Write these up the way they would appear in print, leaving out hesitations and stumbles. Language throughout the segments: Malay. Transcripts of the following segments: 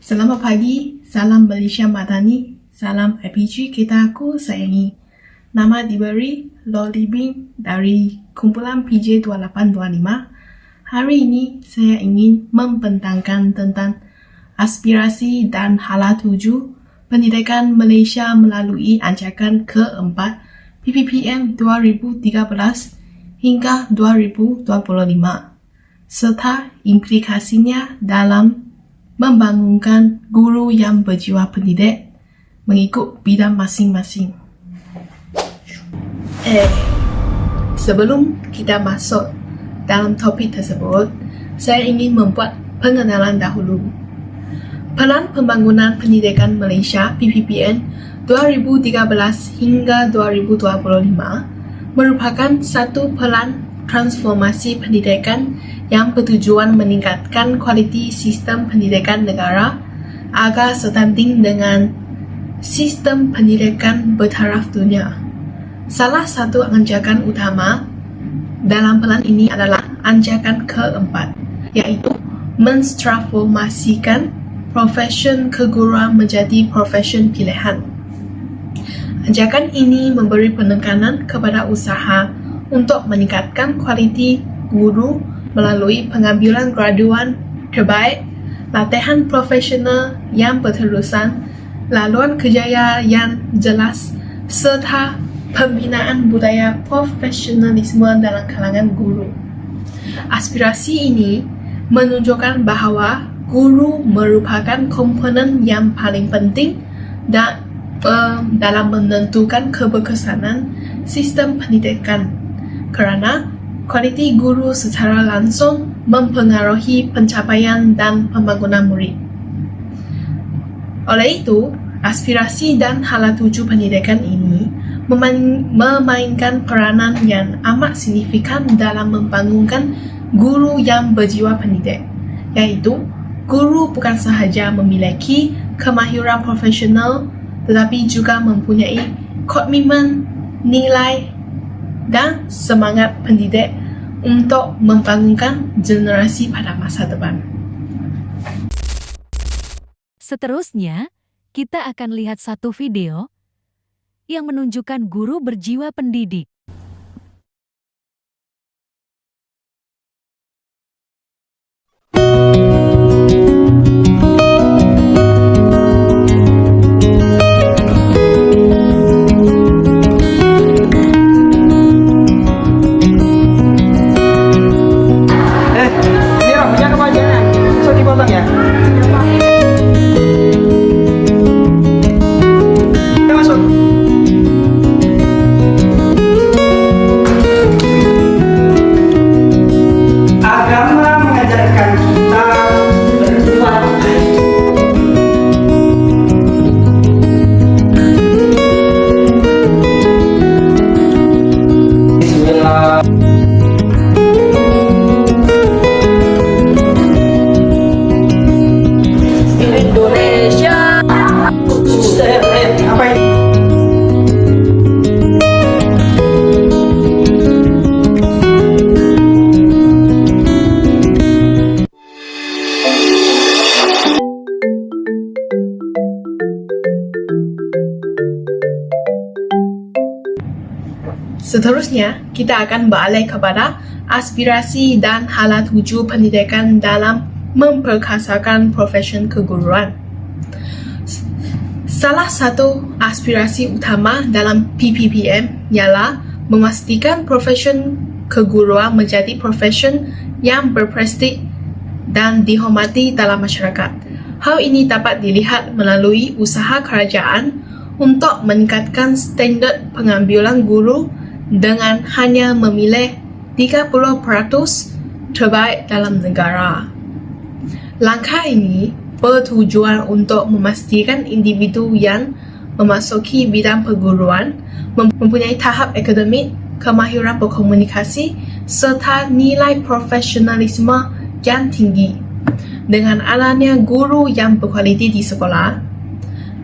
Selamat pagi, salam Malaysia Madani, salam IPG kita aku sayangi. Nama diberi Loli Bin dari kumpulan PJ 2825. Hari ini saya ingin membentangkan tentang aspirasi dan hala tuju pendidikan Malaysia melalui anjakan keempat PPPM 2013 hingga 2025 serta implikasinya dalam membangunkan guru yang berjiwa pendidik mengikut bidang masing-masing. Sebelum kita masuk dalam topik tersebut, saya ingin membuat pengenalan dahulu. Pelan Pembangunan Pendidikan Malaysia PPPN 2013 hingga 2025 merupakan satu pelan transformasi pendidikan yang bertujuan meningkatkan kualiti sistem pendidikan negara agar setanding dengan sistem pendidikan bertaraf dunia. Salah satu anjakan utama dalam pelan ini adalah anjakan keempat, iaitu mentransformasikan profesion keguruan menjadi profesion pilihan. Anjakan ini memberi penekanan kepada usaha untuk meningkatkan kualiti guru melalui pengambilan graduan terbaik, latihan profesional yang berterusan, laluan kerjaya yang jelas, serta pembinaan budaya profesionalisme dalam kalangan guru. Aspirasi ini menunjukkan bahawa guru merupakan komponen yang paling penting dalam menentukan keberkesanan sistem pendidikan, kerana kualiti guru secara langsung mempengaruhi pencapaian dan pembangunan murid. Oleh itu, aspirasi dan hala tuju pendidikan ini memainkan peranan yang amat signifikan dalam membangunkan guru yang berjiwa pendidik, iaitu guru bukan sahaja memiliki kemahiran profesional tetapi juga mempunyai komitmen, nilai dan semangat pendidik untuk membangunkan generasi pada masa depan. Seterusnya, kita akan lihat satu video yang menunjukkan guru berjiwa pendidik. Seterusnya, kita akan beralih kepada aspirasi dan hala tuju pendidikan dalam memperkasakan profesion keguruan. Salah satu aspirasi utama dalam PPPM ialah memastikan profesion keguruan menjadi profesion yang berprestij dan dihormati dalam masyarakat. Hal ini dapat dilihat melalui usaha kerajaan untuk meningkatkan standard pengambilan guru dengan hanya memilih 30% terbaik dalam negara. Langkah ini bertujuan untuk memastikan individu yang memasuki bidang perguruan mempunyai tahap akademik, kemahiran berkomunikasi serta nilai profesionalisme yang tinggi. Dengan adanya guru yang berkualiti di sekolah,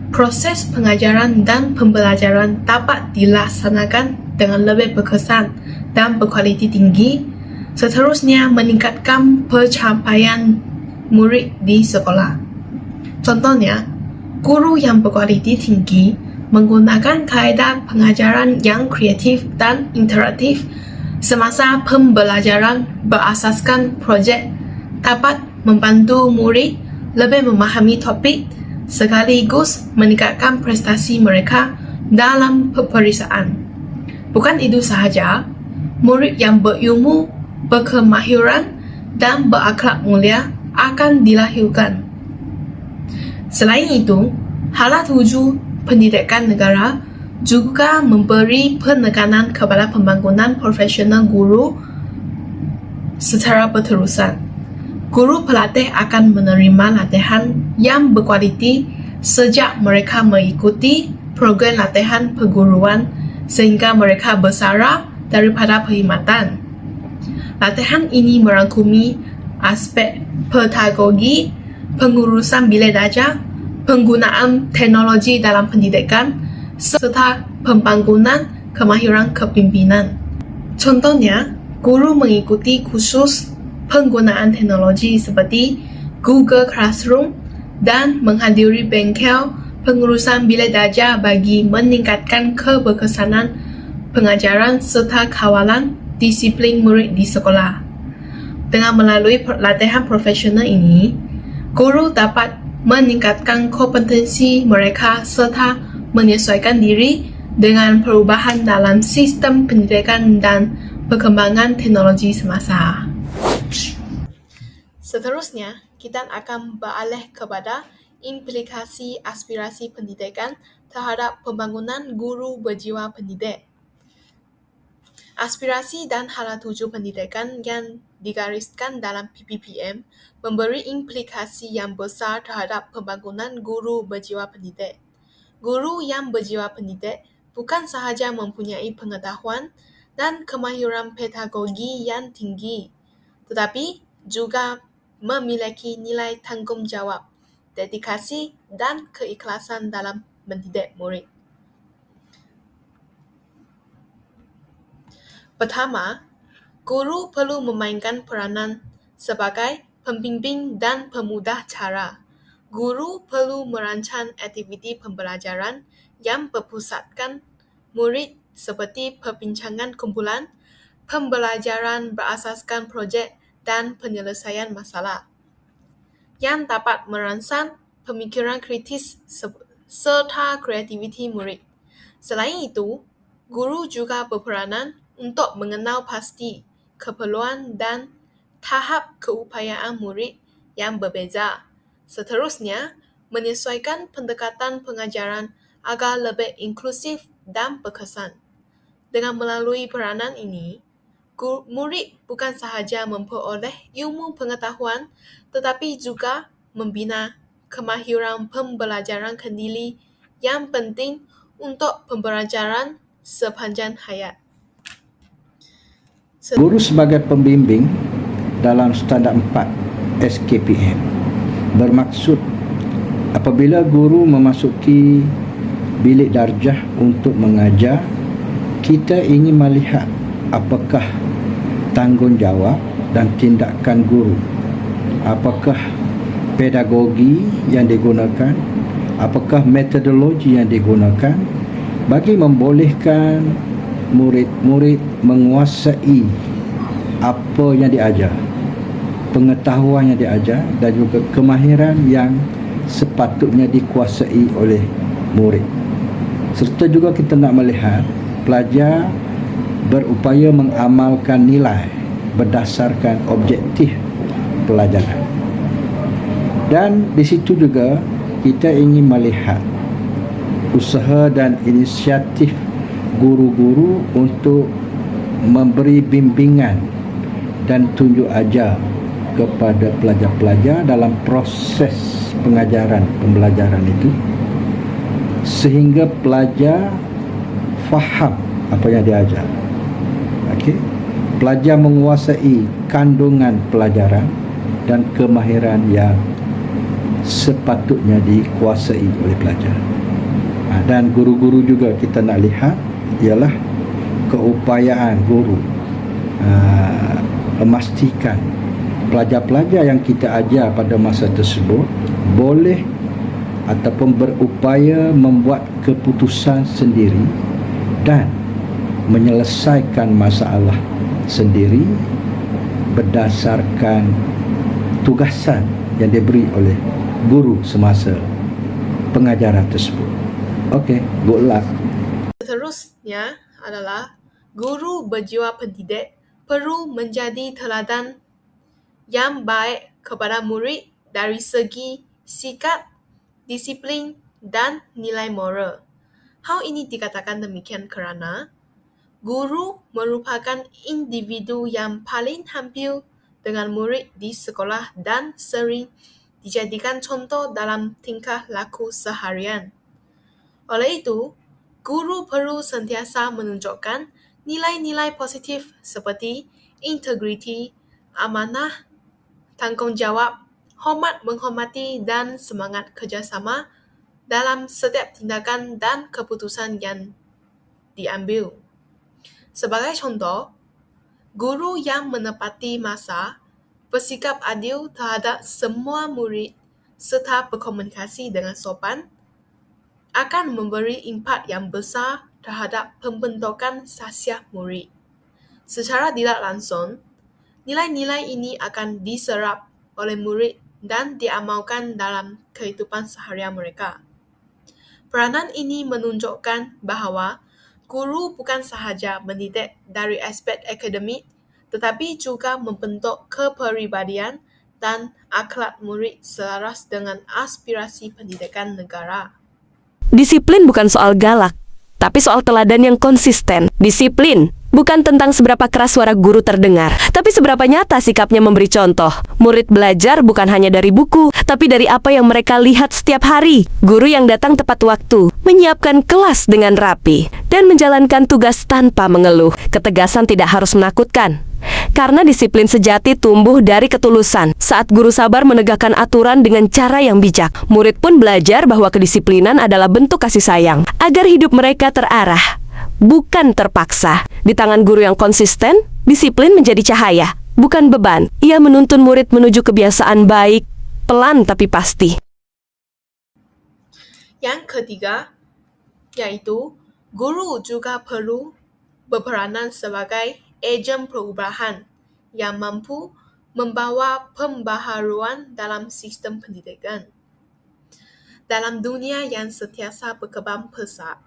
proses pengajaran dan pembelajaran dapat dilaksanakan dengan lebih berkesan dan berkualiti tinggi, seterusnya meningkatkan pencapaian murid di sekolah. Contohnya, guru yang berkualiti tinggi menggunakan kaedah pengajaran yang kreatif dan interaktif semasa pembelajaran berasaskan projek dapat membantu murid lebih memahami topik sekaligus meningkatkan prestasi mereka dalam peperiksaan. Bukan itu sahaja, murid yang berilmu, berkemahiran dan berakhlak mulia akan dilahirkan. Selain itu, hala 7 pendidikan negara juga memberi penekanan kepada pembangunan profesional guru secara berterusan. Guru pelatih akan menerima latihan yang berkualiti sejak mereka mengikuti program latihan perguruan sehingga mereka bersara daripada perkhidmatan. Latihan ini merangkumi aspek pedagogi, pengurusan bilik darjah, penggunaan teknologi dalam pendidikan, serta pembangunan kemahiran kepimpinan. Contohnya, guru mengikuti kursus penggunaan teknologi seperti Google Classroom dan menghadiri bengkel pengurusan bilik darjah bagi meningkatkan keberkesanan pengajaran serta kawalan disiplin murid di sekolah. Dengan melalui latihan profesional ini, guru dapat meningkatkan kompetensi mereka serta menyesuaikan diri dengan perubahan dalam sistem pendidikan dan perkembangan teknologi semasa. Seterusnya, kita akan beralih kepada implikasi aspirasi pendidikan terhadap pembangunan guru berjiwa pendidik. Aspirasi dan hala 7 pendidikan yang digariskan dalam PPPM memberi implikasi yang besar terhadap pembangunan guru berjiwa pendidik. Guru yang berjiwa pendidik bukan sahaja mempunyai pengetahuan dan kemahiran pedagogi yang tinggi, tetapi juga memiliki nilai tanggungjawab, dedikasi dan keikhlasan dalam mendidik murid. Pertama, guru perlu memainkan peranan sebagai pembimbing dan pemudah cara. Guru perlu merancang aktiviti pembelajaran yang berpusatkan murid seperti perbincangan kumpulan, pembelajaran berasaskan projek dan penyelesaian masalah yang dapat merangsang pemikiran kritis serta kreativiti murid. Selain itu, guru juga berperanan untuk mengenal pasti keperluan dan tahap keupayaan murid yang berbeza. Seterusnya, menyesuaikan pendekatan pengajaran agar lebih inklusif dan berkesan. Dengan melalui peranan ini, murid bukan sahaja memperoleh ilmu pengetahuan tetapi juga membina kemahiran pembelajaran kendali yang penting untuk pembelajaran sepanjang hayat. Guru sebagai pembimbing dalam standard 4 SKPM bermaksud apabila guru memasuki bilik darjah untuk mengajar, kita ingin melihat apakah tanggungjawab dan tindakan guru, apakah pedagogi yang digunakan, apakah metodologi yang digunakan bagi membolehkan murid-murid menguasai apa yang diajar, pengetahuan yang diajar dan juga kemahiran yang sepatutnya dikuasai oleh murid. Serta juga kita nak melihat pelajar berupaya mengamalkan nilai berdasarkan objektif pelajaran. Dan di situ juga kita ingin melihat usaha dan inisiatif guru-guru untuk memberi bimbingan dan tunjuk ajar kepada pelajar-pelajar dalam proses pengajaran pembelajaran itu sehingga pelajar faham apa yang diajar. Okey. Pelajar menguasai kandungan pelajaran dan kemahiran yang sepatutnya dikuasai oleh pelajar. Dan guru-guru juga kita nak lihat ialah keupayaan guru memastikan pelajar-pelajar yang kita ajar pada masa tersebut boleh ataupun berupaya membuat keputusan sendiri dan menyelesaikan masalah sendiri berdasarkan tugasan yang diberi oleh guru semasa pengajaran tersebut. Okey, good luck. Seterusnya adalah guru berjiwa pendidik perlu menjadi teladan yang baik kepada murid dari segi sikap, disiplin dan nilai moral. Hal ini dikatakan demikian kerana guru merupakan individu yang paling hampir dengan murid di sekolah dan sering dijadikan contoh dalam tingkah laku seharian. Oleh itu, guru perlu sentiasa menunjukkan nilai-nilai positif seperti integriti, amanah, tanggungjawab, hormat menghormati dan semangat kerjasama dalam setiap tindakan dan keputusan yang diambil. Sebagai contoh, guru yang menepati masa, bersikap adil terhadap semua murid serta berkomunikasi dengan sopan akan memberi impak yang besar terhadap pembentukan sahsiah murid. Secara tidak langsung, nilai-nilai ini akan diserap oleh murid dan diamalkan dalam kehidupan seharian mereka. Peranan ini menunjukkan bahawa guru bukan sahaja mendidik dari aspek akademik tetapi juga membentuk kepribadian dan akhlak murid selaras dengan aspirasi pendidikan negara. Disiplin bukan soal galak, tapi soal teladan yang konsisten. Disiplin bukan tentang seberapa keras suara guru terdengar, tapi seberapa nyata sikapnya memberi contoh. Murid belajar bukan hanya dari buku, tapi dari apa yang mereka lihat setiap hari. Guru yang datang tepat waktu, menyiapkan kelas dengan rapi, dan menjalankan tugas tanpa mengeluh. Ketegasan tidak harus menakutkan. Karena disiplin sejati tumbuh dari ketulusan. Saat guru sabar menegakkan aturan dengan cara yang bijak, murid pun belajar bahwa kedisiplinan adalah bentuk kasih sayang, agar hidup mereka terarah, bukan terpaksa. Di tangan guru yang konsisten, disiplin menjadi cahaya, bukan beban. Ia menuntun murid menuju kebiasaan baik, pelan tapi pasti. Yang ketiga, yaitu guru juga perlu berperanan sebagai ejen perubahan yang mampu membawa pembaharuan dalam sistem pendidikan. Dalam dunia yang sentiasa berkembang pesat,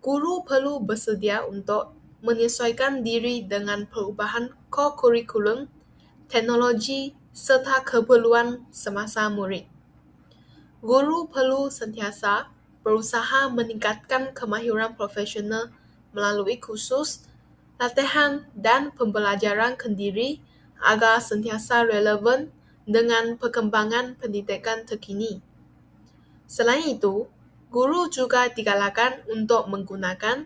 guru perlu bersedia untuk menyesuaikan diri dengan perubahan kurikulum, teknologi serta keperluan semasa murid. Guru perlu sentiasa berusaha meningkatkan kemahiran profesional melalui kursus, latihan dan pembelajaran kendiri agar sentiasa relevan dengan perkembangan pendidikan terkini. Selain itu, guru juga digalakkan untuk menggunakan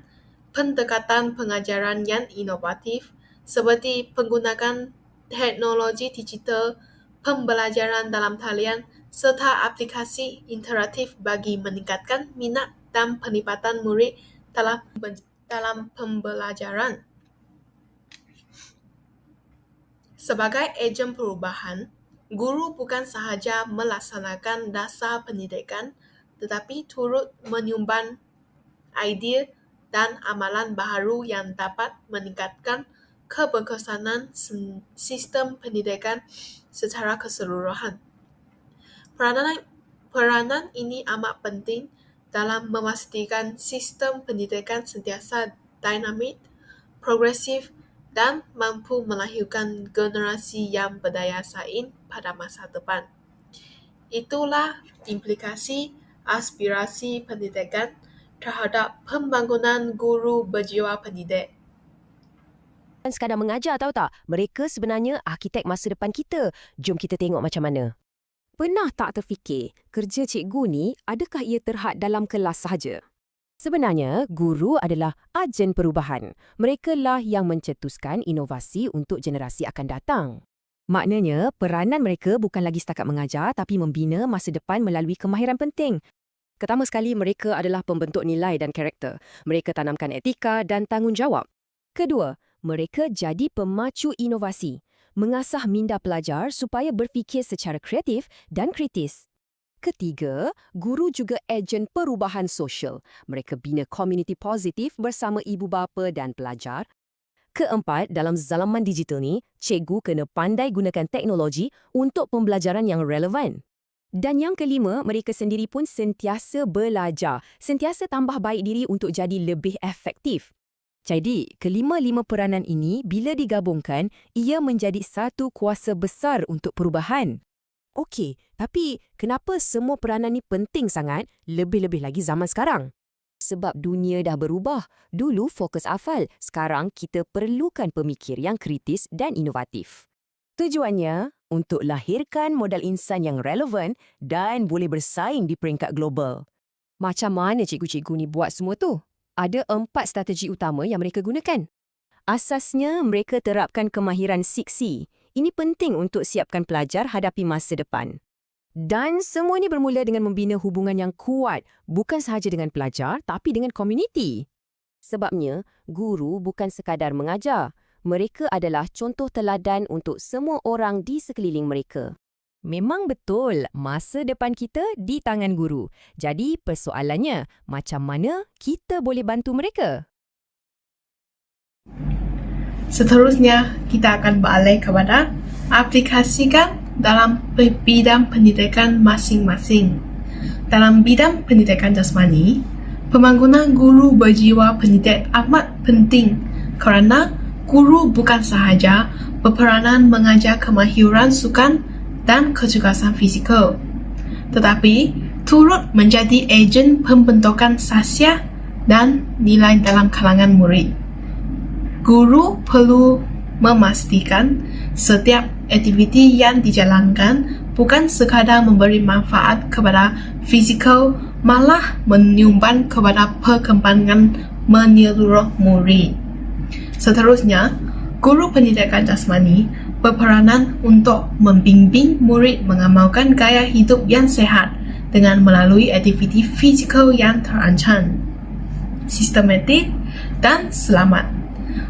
pendekatan pengajaran yang inovatif seperti penggunaan teknologi digital, pembelajaran dalam talian serta aplikasi interaktif bagi meningkatkan minat dan penglibatan murid dalam pembelajaran. Sebagai ejen perubahan, guru bukan sahaja melaksanakan dasar pendidikan tetapi turut menyumbang idea dan amalan baharu yang dapat meningkatkan keberkesanan sistem pendidikan secara keseluruhan. Peranan ini amat penting dalam memastikan sistem pendidikan sentiasa dinamik, progresif dan mampu melahirkan generasi yang berdaya saing pada masa depan. Itulah implikasi aspirasi pendidikan terhadap pembangunan guru berjiwa pendidik. Sekadar mengajar, tahu tak? Mereka sebenarnya arkitek masa depan kita. Jom kita tengok macam mana. Pernah tak terfikir, kerja cikgu ni adakah ia terhad dalam kelas sahaja? Sebenarnya, guru adalah agen perubahan. Mereka lah yang mencetuskan inovasi untuk generasi akan datang. Maknanya, peranan mereka bukan lagi setakat mengajar tapi membina masa depan melalui kemahiran penting. Pertama sekali, mereka adalah pembentuk nilai dan karakter. Mereka tanamkan etika dan tanggungjawab. Kedua, mereka jadi pemacu inovasi, mengasah minda pelajar supaya berfikir secara kreatif dan kritis. Ketiga, guru juga ejen perubahan sosial. Mereka bina komuniti positif bersama ibu bapa dan pelajar. Keempat, dalam zaman digital ni, cikgu kena pandai gunakan teknologi untuk pembelajaran yang relevan. Dan yang kelima, mereka sendiri pun sentiasa belajar, sentiasa tambah baik diri untuk jadi lebih efektif. Jadi, kelima-lima peranan ini bila digabungkan, ia menjadi satu kuasa besar untuk perubahan. Okey, tapi kenapa semua peranan ni penting sangat, lebih-lebih lagi zaman sekarang? Sebab dunia dah berubah. Dulu fokus hafal, sekarang kita perlukan pemikir yang kritis dan inovatif. Tujuannya untuk lahirkan modal insan yang relevan dan boleh bersaing di peringkat global. Macam mana cikgu-cikgu ni buat semua tu? Ada 4 strategi utama yang mereka gunakan. Asasnya, mereka terapkan kemahiran 6C. Ini penting untuk siapkan pelajar hadapi masa depan. Dan semua ini bermula dengan membina hubungan yang kuat, bukan sahaja dengan pelajar, tapi dengan komuniti. Sebabnya, guru bukan sekadar mengajar. Mereka adalah contoh teladan untuk semua orang di sekeliling mereka. Memang betul, masa depan kita di tangan guru. Jadi, persoalannya, macam mana kita boleh bantu mereka? Seterusnya, kita akan beralih kepada aplikasikan dalam bidang pendidikan masing-masing. Dalam bidang pendidikan jasmani, pembangunan guru berjiwa pendidik amat penting kerana guru bukan sahaja berperanan mengajar kemahiran sukan dan kecergasan fizikal, tetapi turut menjadi ejen pembentukan sasiah dan nilai dalam kalangan murid. Guru perlu memastikan setiap aktiviti yang dijalankan bukan sekadar memberi manfaat kepada fizikal, malah menyumbang kepada perkembangan menyeluruh murid. Seterusnya, guru pendidikan jasmani berperanan untuk membimbing murid mengamalkan gaya hidup yang sehat dengan melalui aktiviti fizikal yang terancam, sistematik dan selamat.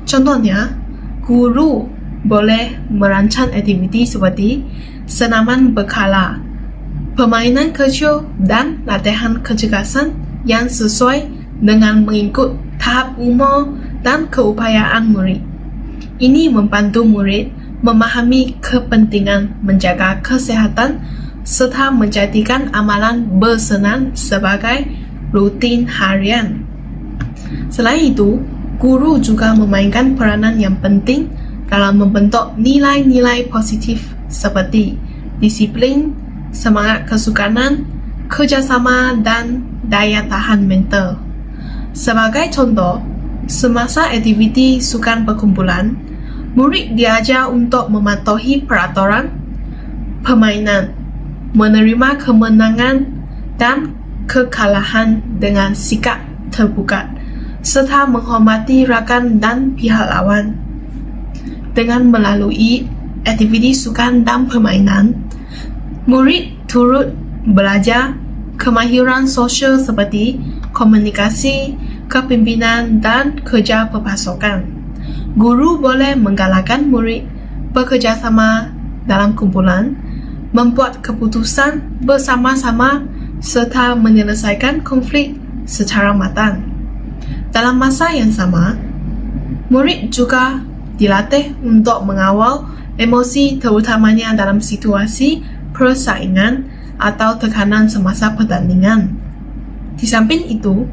Contohnya, guru boleh merancang aktiviti seperti senaman berkala, permainan kecil dan latihan kecergasan yang sesuai dengan mengikut tahap umur dan keupayaan murid. Ini membantu murid memahami kepentingan menjaga kesihatan serta menjadikan amalan bersenam sebagai rutin harian. Selain itu, guru juga memainkan peranan yang penting dalam membentuk nilai-nilai positif seperti disiplin, semangat kesukanan, kerjasama dan daya tahan mental. Sebagai contoh, semasa aktiviti sukan berkumpulan, murid diajar untuk mematuhi peraturan permainan, menerima kemenangan dan kekalahan dengan sikap terbuka, serta menghormati rakan dan pihak lawan. Dengan melalui aktiviti sukan dan permainan, murid turut belajar kemahiran sosial seperti komunikasi, kepimpinan dan kerja berpasukan. Guru boleh menggalakkan murid bekerjasama dalam kumpulan, membuat keputusan bersama-sama serta menyelesaikan konflik secara matang. Dalam masa yang sama, murid juga dilatih untuk mengawal emosi terutamanya dalam situasi persaingan atau tekanan semasa pertandingan. Di samping itu,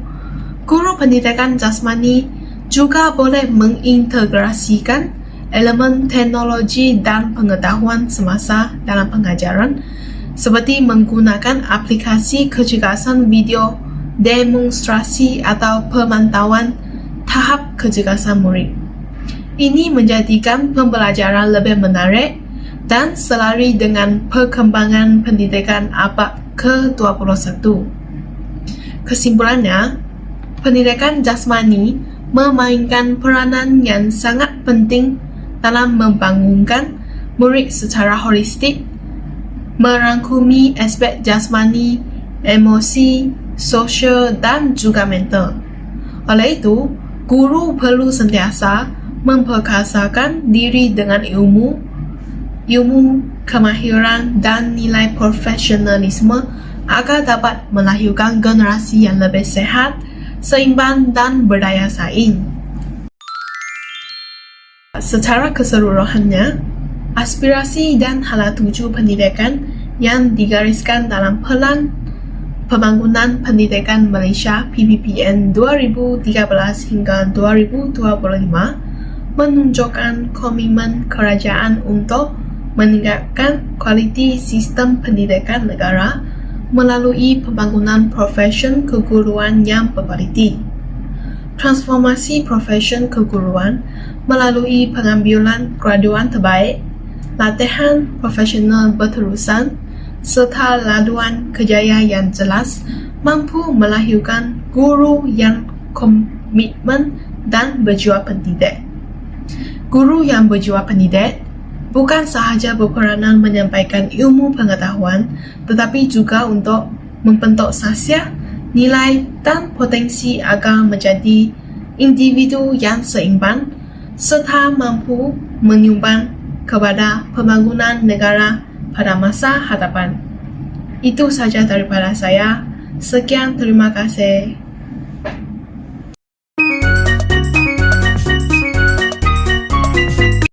guru pendidikan jasmani juga boleh mengintegrasikan elemen teknologi dan pengetahuan semasa dalam pengajaran seperti menggunakan aplikasi kecergasan video, demonstrasi atau pemantauan tahap kecergasan murid. Ini menjadikan pembelajaran lebih menarik dan selari dengan perkembangan pendidikan abad ke-21. Kesimpulannya, pendidikan jasmani memainkan peranan yang sangat penting dalam membangunkan murid secara holistik, merangkumi aspek jasmani, emosi, sosial dan juga mental. Oleh itu, guru perlu sentiasa memperkasakan diri dengan ilmu, kemahiran dan nilai profesionalisme agar dapat melahirkan generasi yang lebih sehat, seimbang dan berdaya saing. Secara keseluruhannya, aspirasi dan hala tuju pendidikan yang digariskan dalam Pelan Pembangunan Pendidikan Malaysia PPPN 2013 hingga 2025 menunjukkan komitmen kerajaan untuk meningkatkan kualiti sistem pendidikan negara melalui pembangunan profesion keguruan yang berkualiti. Transformasi profesion keguruan melalui pengambilan graduan terbaik, latihan profesional berterusan, serta laluan kerjaya yang jelas mampu melahirkan guru yang komitmen dan berjiwa pendidik. Guru yang berjiwa pendidik bukan sahaja berperanan menyampaikan ilmu pengetahuan, tetapi juga untuk membentuk sasiah, nilai dan potensi agar menjadi individu yang seimbang serta mampu menyumbang kepada pembangunan negara pada masa hadapan. Itu saja daripada saya. Sekian, terima kasih.